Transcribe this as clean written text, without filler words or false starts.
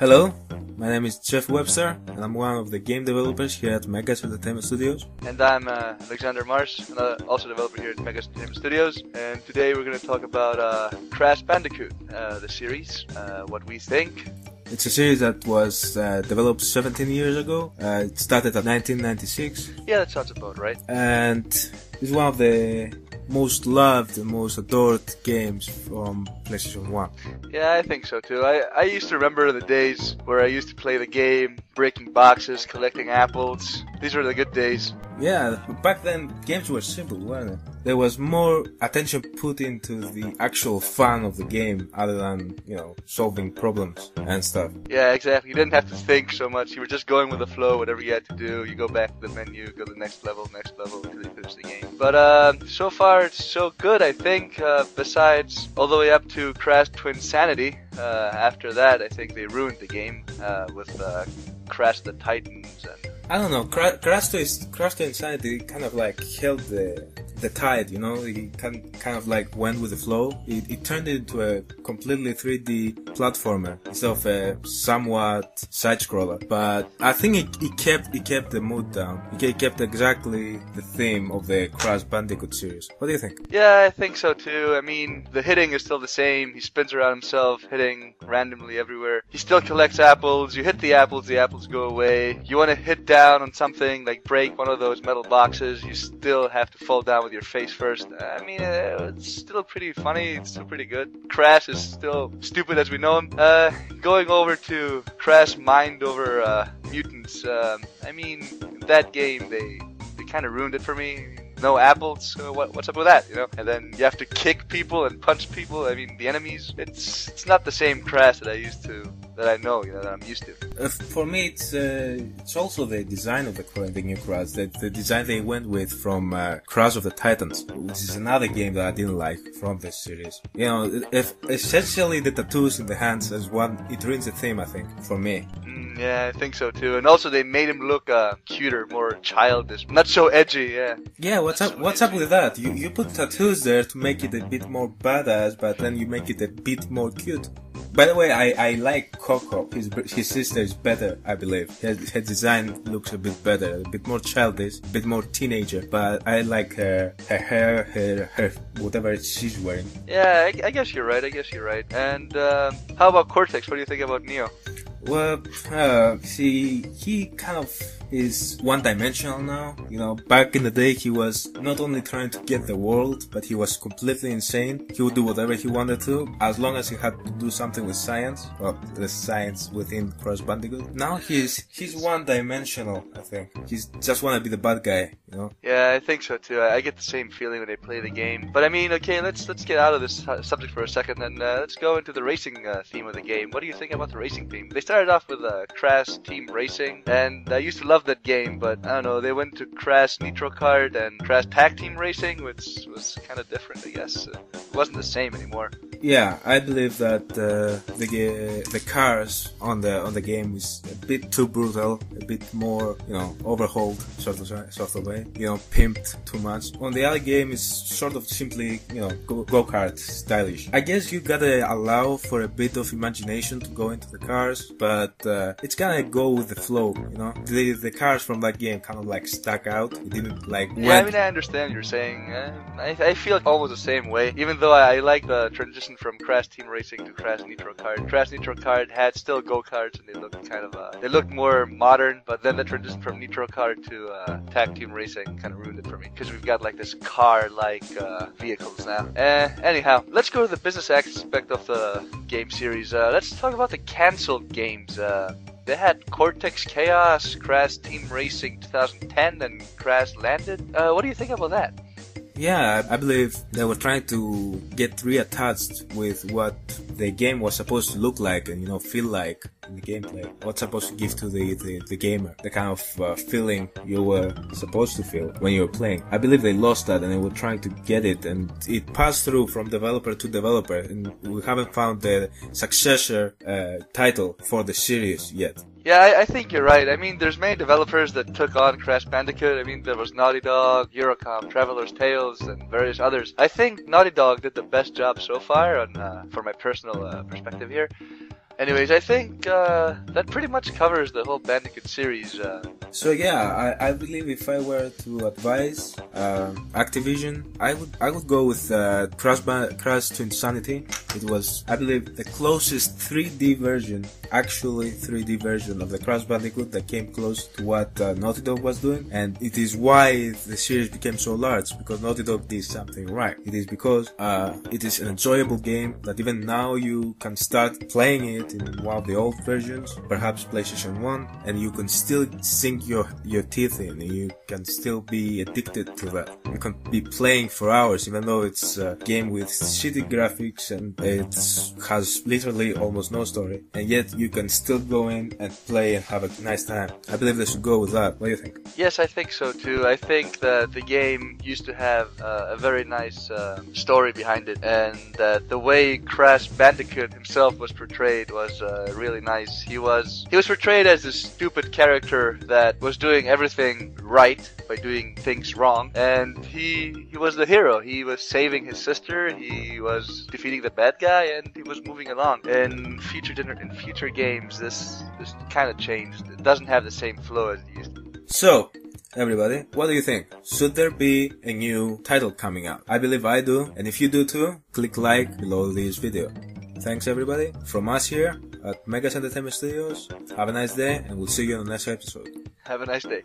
Hello, my name is Jeff Webster, and I'm one of the game developers here at Megas Entertainment Studios. And I'm Alexander Mars, and also developer here at Megas Entertainment Studios. And today we're going to talk about Crash Bandicoot, the series, what we think. It's a series that was developed 17 years ago. It started in 1996. Yeah, that sounds about right. And it's one of the most loved and most adored games from PlayStation 1. Yeah, I think so too. I used to remember the days where I used to play the game, breaking boxes, collecting apples. These were the good days. Yeah, back then games were simple, weren't they? There was more attention put into the actual fun of the game other than, solving problems and stuff. Yeah, exactly. You didn't have to think so much. You were just going with the flow, whatever you had to do. You go back to the menu, go to the next level, until you finish the game. But so far it's so good, I think. Besides, all the way up to Crash Twinsanity. After that, I think they ruined the game with Crash the Titans and... I don't know, Crash to Insanity kind of like held the tide, It kind of like went with the flow. It turned it into a completely 3D platformer instead of a somewhat side-scroller. But I think it kept the mood down. It kept exactly the theme of the Crash Bandicoot series. What do you think? Yeah, I think so too. I mean, the hitting is still the same. He spins around himself, hitting randomly everywhere. He still collects apples. You hit the apples go away. You want to hit down on something, like break one of those metal boxes, you still have to fall down with your face first. I mean, it's still pretty funny, it's still pretty good. Crash is still stupid as we know him. Going over to Crash Mind over Mutants, I mean, that game, they kind of ruined it for me. No apples, so what's up with that, And then you have to kick people and punch people, I mean, the enemies. It's not the same Crash that I know, that I'm used to. For me, it's also the design of the new Crash, the design they went with from Crash of the Titans, which is another game that I didn't like from this series. If essentially the tattoos in the hands as one, it ruins the theme, I think, for me. Yeah, I think so too. And also they made him look cuter, more childish, not so edgy. Yeah. Yeah, what's up with that? You put tattoos there to make it a bit more badass, but then you make it a bit more cute. By the way, I like Coco. His sister is better, I believe. Her design looks a bit better, a bit more childish, a bit more teenager. But I like her hair, her whatever she's wearing. Yeah, I guess you're right. And how about Cortex? What do you think about Neo? Well, he kind of is one-dimensional now. Back in the day he was not only trying to get the world, but he was completely insane. He would do whatever he wanted to, as long as he had to do something with science. Well, the science within Crash Bandicoot. Now he's one-dimensional, I think. He's just wanna be the bad guy, Yeah, I think so too. I get the same feeling when I play the game. But I mean, okay, let's get out of this subject for a second and let's go into the racing theme of the game. What do you think about the racing theme? They started off with Crash Team Racing, and I used to love that game, but I don't know, they went to Crash Nitro Kart and Crash Tag Team Racing, which was kind of different, I guess. It wasn't the same anymore. Yeah, I believe that the cars on the game is a bit too brutal, a bit more, overhauled sort of way, pimped too much. On the other game is sort of simply, go-kart stylish. I guess you gotta allow for a bit of imagination to go into the cars, but it's gonna go with the flow, The cars from that game kind of like stuck out. It didn't like. Yeah, I mean, I understand what you're saying. I feel almost the same way. Even though I like the transition from Crash Team Racing to Crash Nitro Kart. Crash Nitro Kart had still go-karts, and they looked kind of they looked more modern. But then the transition from Nitro Kart to Tag Team Racing kind of ruined it for me, because we've got like this car-like vehicles now. Anyhow, let's go to the business aspect of the game series. Let's talk about the cancelled games. They had Cortex Chaos, Crash Team Racing 2010, and Crash Landed. What do you think about that? Yeah, I believe they were trying to get reattached with what the game was supposed to look like and, feel like in the gameplay. What's supposed to give to the gamer, the kind of feeling you were supposed to feel when you were playing. I believe they lost that and they were trying to get it, and it passed through from developer to developer, and we haven't found the successor title for the series yet. Yeah, I think you're right. I mean, there's many developers that took on Crash Bandicoot. I mean, there was Naughty Dog, Eurocom, Traveler's Tales, and various others. I think Naughty Dog did the best job so far, on, for my personal perspective here. Anyways, I think that pretty much covers the whole Bandicoot series. So yeah, I believe if I were to advise Activision, I would go with Crash to Insanity. It was, I believe, the closest 3D version, actually 3D version of the Crash Bandicoot that came close to what Naughty Dog was doing, and it is why the series became so large, because Naughty Dog did something right. It is because it is an enjoyable game that even now you can start playing it in one of the old versions, perhaps PlayStation 1, and you can still sink your teeth in, and you can still be addicted to that. You can be playing for hours, even though it's a game with shitty graphics and it has literally almost no story, and yet you can still go in and play and have a nice time. I believe they should go with that. What do you think? Yes, I think so too. I think that the game used to have a very nice story behind it, and that the way Crash Bandicoot himself was portrayed was really nice. He was portrayed as this stupid character that was doing everything right by doing things wrong, and he was the hero. He was saving his sister, he was defeating the bad guy, and he was moving along. In future games, this kind of changed. It doesn't have the same flow as it used to. So, everybody, what do you think? Should there be a new title coming out? I believe I do, and if you do too, click like below this video. Thanks everybody, from us here at Megas Entertainment Studios. Have a nice day, and we'll see you in the next episode. Have a nice day.